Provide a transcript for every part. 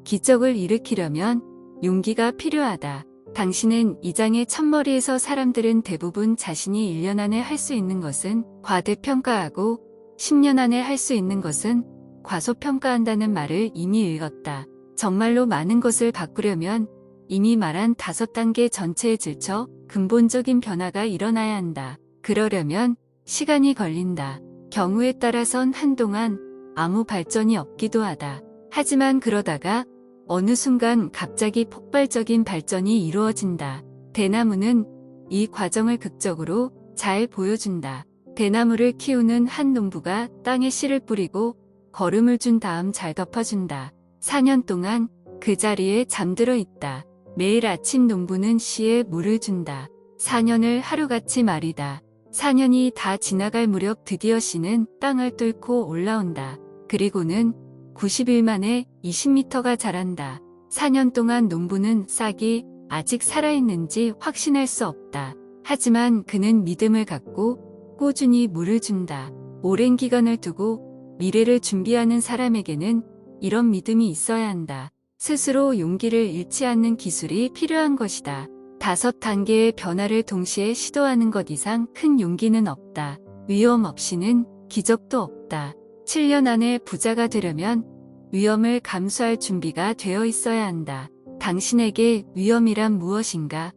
기적을 일으키려면 용기가 필요하다. 당신은 이 장의 첫머리에서 사람들은 대부분 자신이 1년 안에 할 수 있는 것은 과대평가하고 10년 안에 할 수 있는 것은 과소평가한다는 말을 이미 읽었다. 정말로 많은 것을 바꾸려면 이미 말한 5단계 전체에 질쳐 근본적인 변화가 일어나야 한다. 그러려면 시간이 걸린다. 경우에 따라선 한동안 아무 발전이 없기도 하다. 하지만 그러다가 어느 순간 갑자기 폭발적인 발전이 이루어진다. 대나무는 이 과정을 극적으로 잘 보여준다. 대나무를 키우는 한 농부가 땅에 씨를 뿌리고 거름을 준 다음 잘 덮어준다. 4년 동안 그 자리에 잠들어 있다. 매일 아침 농부는 씨에 물을 준다. 4년을 하루같이 말이다. 4년이 다 지나갈 무렵 드디어 씨는 땅을 뚫고 올라온다. 그리고는 90일 만에 20m가 자란다. 4년 동안 농부는 싹이 아직 살아있는지 확신할 수 없다. 하지만 그는 믿음을 갖고 꾸준히 물을 준다. 오랜 기간을 두고 미래를 준비하는 사람에게는 이런 믿음이 있어야 한다. 스스로 용기를 잃지 않는 기술이 필요한 것이다. 5단계의 변화를 동시에 시도하는 것 이상 큰 용기는 없다. 위험 없이는 기적도 없다. 7년 안에 부자가 되려면 위험을 감수할 준비가 되어 있어야 한다. 당신에게 위험이란 무엇인가?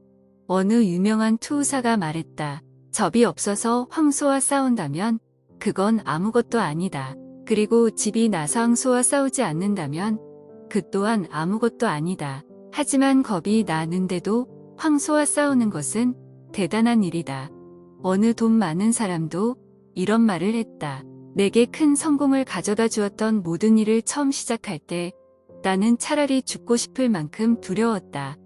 어느 유명한 투우사가 말했다. 접이 없어서 황소와 싸운다면 그건 아무것도 아니다. 그리고 집이 나서 황소와 싸우지 않는다면 그 또한 아무것도 아니다. 하지만 겁이 나는데도 황소와 싸우는 것은 대단한 일이다. 어느 돈 많은 사람도 이런 말을 했다. 내게 큰 성공을 가져다 주었던 모든 일을 처음 시작할 때 나는 차라리 죽고 싶을 만큼 두려웠다.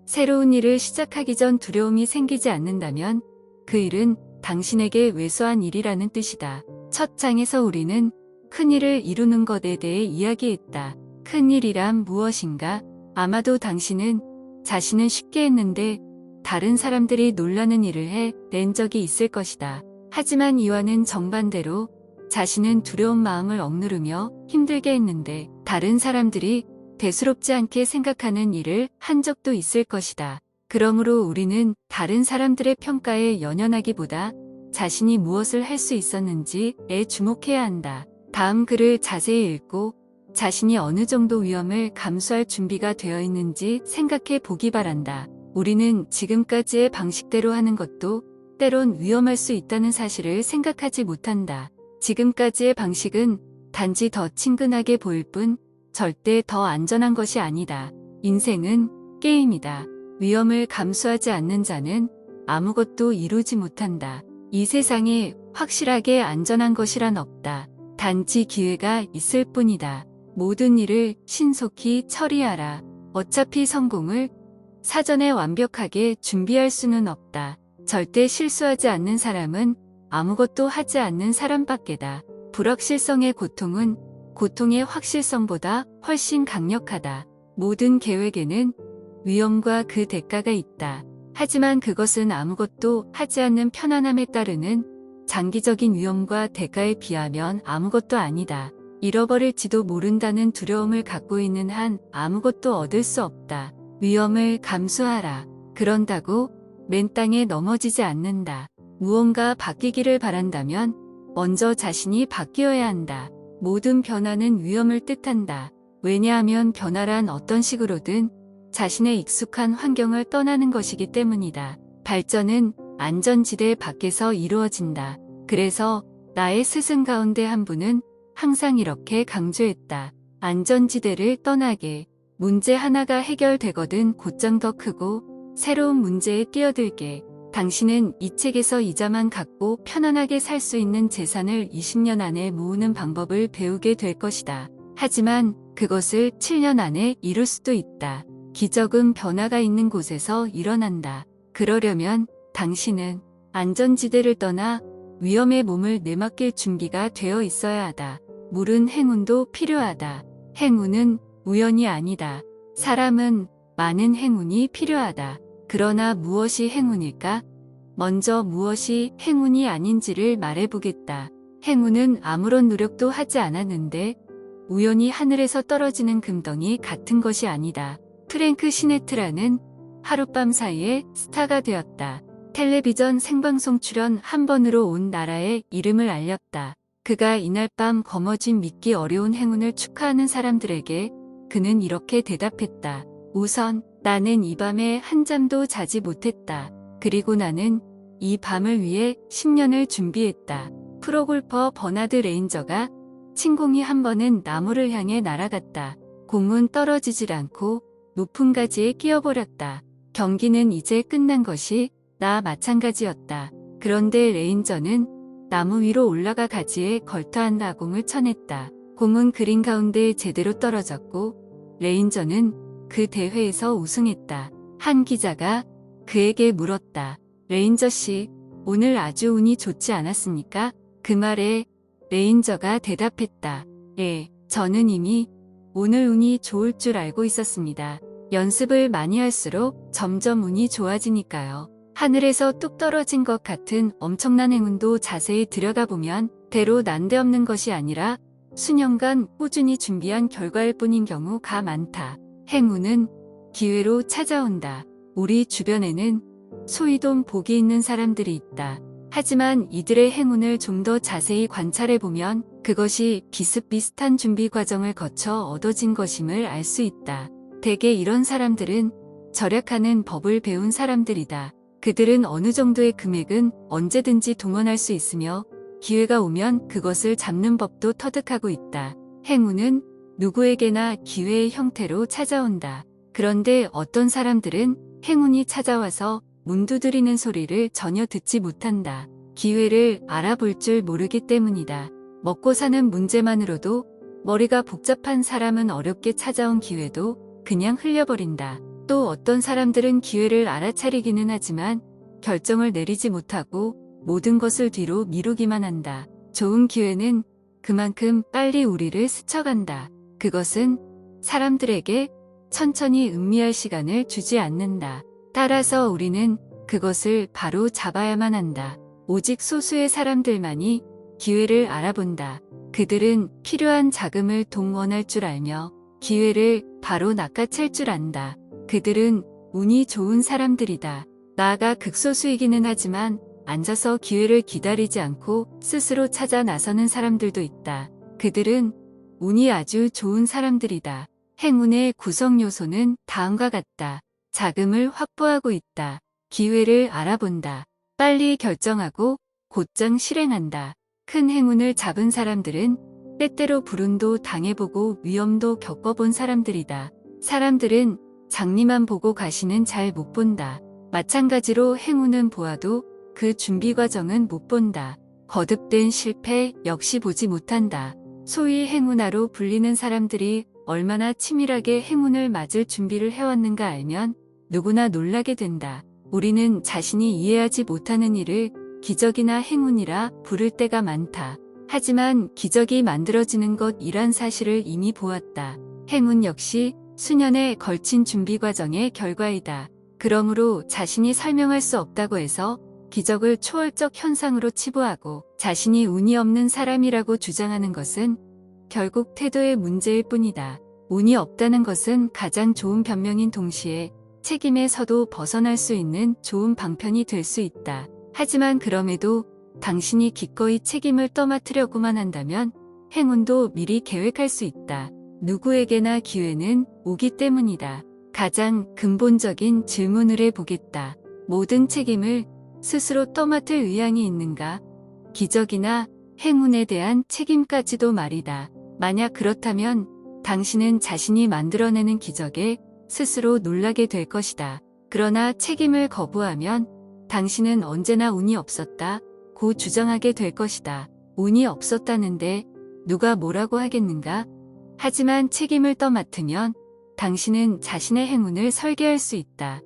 새로운 일을 시작하기 전 두려움이 생기지 않는다면 그 일은 당신에게 왜소한 일이라는 뜻이다. 첫 장에서 우리는 큰 일을 이루는 것에 대해 이야기했다. 큰 일이란 무엇인가? 아마도 당신은 자신은 쉽게 했는데 다른 사람들이 놀라는 일을 해낸 적이 있을 것이다. 하지만 이와는 정반대로 자신은 두려운 마음을 억누르며 힘들게 했는데 다른 사람들이 대수롭지 않게 생각하는 일을 한 적도 있을 것이다. 그러므로 우리는 다른 사람들의 평가에 연연하기보다 자신이 무엇을 할 수 있었는지에 주목해야 한다. 다음 글을 자세히 읽고 자신이 어느 정도 위험을 감수할 준비가 되어 있는지 생각해 보기 바란다. 우리는 지금까지의 방식대로 하는 것도 때론 위험할 수 있다는 사실을 생각하지 못한다. 지금까지의 방식은 단지 더 친근하게 보일 뿐 절대 더 안전한 것이 아니다. 인생은 게임이다. 위험을 감수하지 않는 자는 아무것도 이루지 못한다. 이 세상에 확실하게 안전한 것이란 없다. 단지 기회가 있을 뿐이다. 모든 일을 신속히 처리하라. 어차피 성공을 사전에 완벽하게 준비할 수는 없다. 절대 실수하지 않는 사람은 아무것도 하지 않는 사람밖에다. 불확실성의 고통은 고통의 확실성보다 훨씬 강력하다. 모든 계획에는 위험과 그 대가가 있다. 하지만 그것은 아무것도 하지 않는 편안함에 따르는 장기적인 위험과 대가에 비하면 아무것도 아니다. 잃어버릴지도 모른다는 두려움을 갖고 있는 한 아무것도 얻을 수 없다. 위험을 감수하라. 그런다고 맨 땅에 넘어지지 않는다. 무언가 바뀌기를 바란다면 먼저 자신이 바뀌어야 한다. 모든 변화는 위험을 뜻한다. 왜냐하면 변화란 어떤 식으로든 자신의 익숙한 환경을 떠나는 것이기 때문이다. 발전은 안전지대 밖에서 이루어진다. 그래서 나의 스승 가운데 한 분은 항상 이렇게 강조했다. 안전지대를 떠나게. 문제 하나가 해결되거든 곧장 더 크고 새로운 문제에 뛰어들게. 당신은 이 책에서 이자만 갖고 편안하게 살 수 있는 재산을 20년 안에 모으는 방법을 배우게 될 것이다. 하지만 그것을 7년 안에 이룰 수도 있다. 기적은 변화가 있는 곳에서 일어난다. 그러려면 당신은 안전지대를 떠나 위험에 몸을 내맡길 준비가 되어 있어야 하다. 물은 행운도 필요하다. 행운은 우연이 아니다. 사람은 많은 행운이 필요하다. 그러나 무엇이 행운일까? 먼저 무엇이 행운이 아닌지를 말해보겠다. 행운은 아무런 노력도 하지 않았는데 우연히 하늘에서 떨어지는 금덩이 같은 것이 아니다. 프랭크 시네트라는 하룻밤 사이에 스타가 되었다. 텔레비전 생방송 출연 한 번으로 온 나라에 이름을 알렸다. 그가 이날 밤 거머쥔 믿기 어려운 행운을 축하하는 사람들에게 그는 이렇게 대답했다. 우선 나는 이 밤에 한잠도 자지 못했다. 그리고 나는 이 밤을 위해 10년을 준비했다. 프로골퍼 버나드 레인저가 친 공이 한 번은 나무를 향해 날아갔다. 공은 떨어지질 않고 높은 가지에 끼어버렸다. 경기는 이제 끝난 것이 나 마찬가지였다. 그런데 레인저는 나무 위로 올라가 가지에 걸터한 나공을 쳐냈다. 공은 그린 가운데 제대로 떨어졌고 레인저는 그 대회에서 우승했다. 한 기자가 그에게 물었다. 레인저 씨, 오늘 아주 운이 좋지 않았습니까? 그 말에 레인저가 대답했다. 예, 저는 이미 오늘 운이 좋을 줄 알고 있었습니다. 연습을 많이 할수록 점점 운이 좋아지니까요. 하늘에서 뚝 떨어진 것 같은 엄청난 행운도 자세히 들여다보면 대로 난데없는 것이 아니라 수년간 꾸준히 준비한 결과일 뿐인 경우가 많다. 행운은 기회로 찾아온다. 우리 주변에는 소위 돈 복이 있는 사람들이 있다. 하지만 이들의 행운을 좀 더 자세히 관찰해보면 그것이 비슷비슷한 준비 과정을 거쳐 얻어진 것임을 알 수 있다. 대개 이런 사람들은 절약하는 법을 배운 사람들이다. 그들은 어느 정도의 금액은 언제든지 동원할 수 있으며 기회가 오면 그것을 잡는 법도 터득하고 있다. 행운은 누구에게나 기회의 형태로 찾아온다. 그런데 어떤 사람들은 행운이 찾아와서 문 두드리는 소리를 전혀 듣지 못한다. 기회를 알아볼 줄 모르기 때문이다. 먹고 사는 문제만으로도 머리가 복잡한 사람은 어렵게 찾아온 기회도 그냥 흘려버린다. 또 어떤 사람들은 기회를 알아차리기는 하지만 결정을 내리지 못하고 모든 것을 뒤로 미루기만 한다. 좋은 기회는 그만큼 빨리 우리를 스쳐간다. 그것은 사람들에게 천천히 음미할 시간을 주지 않는다. 따라서 우리는 그것을 바로 잡아야만 한다. 오직 소수의 사람들만이 기회를 알아본다. 그들은 필요한 자금을 동원할 줄 알며 기회를 바로 낚아챌 줄 안다. 그들은 운이 좋은 사람들이다. 나아가 극소수이기는 하지만 앉아서 기회를 기다리지 않고 스스로 찾아 나서는 사람들도 있다. 그들은 운이 아주 좋은 사람들이다. 행운의 구성 요소는 다음과 같다. 자금을 확보하고 있다. 기회를 알아본다. 빨리 결정하고 곧장 실행한다. 큰 행운을 잡은 사람들은 때때로 불운도 당해보고 위험도 겪어본 사람들이다. 사람들은 장리만 보고 가시는 잘 못 본다. 마찬가지로 행운은 보아도 그 준비 과정은 못 본다. 거듭된 실패 역시 보지 못한다. 소위 행운아로 불리는 사람들이 얼마나 치밀하게 행운을 맞을 준비를 해왔는가 알면 누구나 놀라게 된다. 우리는 자신이 이해하지 못하는 일을 기적이나 행운이라 부를 때가 많다. 하지만 기적이 만들어지는 것이란 사실을 이미 보았다. 행운 역시 수년에 걸친 준비 과정의 결과이다. 그러므로 자신이 설명할 수 없다고 해서 기적을 초월적 현상으로 치부하고 자신이 운이 없는 사람이라고 주장하는 것은 결국 태도의 문제일 뿐이다. 운이 없다는 것은 가장 좋은 변명인 동시에 책임에서도 벗어날 수 있는 좋은 방편이 될 수 있다. 하지만 그럼에도 당신이 기꺼이 책임을 떠맡으려고만 한다면 행운도 미리 계획할 수 있다. 누구에게나 기회는 오기 때문이다. 가장 근본적인 질문을 해보겠다. 모든 책임을 스스로 떠맡을 의향이 있는가? 기적이나 행운에 대한 책임까지도 말이다. 만약 그렇다면 당신은 자신이 만들어내는 기적에 스스로 놀라게 될 것이다. 그러나 책임을 거부하면 당신은 언제나 운이 없었다고 주장하게 될 것이다. 운이 없었다는데 누가 뭐라고 하겠는가? 하지만 책임을 떠맡으면 당신은 자신의 행운을 설계할 수 있다.